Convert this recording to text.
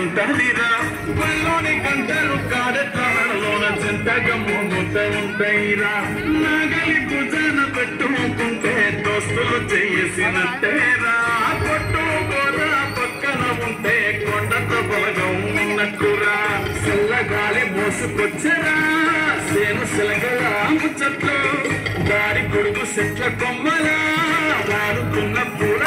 ఉంటదిరా పల్లోని గంటలు కాడెట్లలోన చింతగా మోగుత ఉంటాయిరా నాగలి భుజాన పెట్టుకుంటే దోస్తులు చేసినట్టేరా కొట్టు గోదా పక్కన ఉంటే కొండతో బలగం ఉన్నట్టురా చల్లగాలి మోసుకొచ్చరా సేను సిలగల ముచ్చట్లు దారి కొడుకు చెట్ల కొమ్మలా దారుతున్న పూల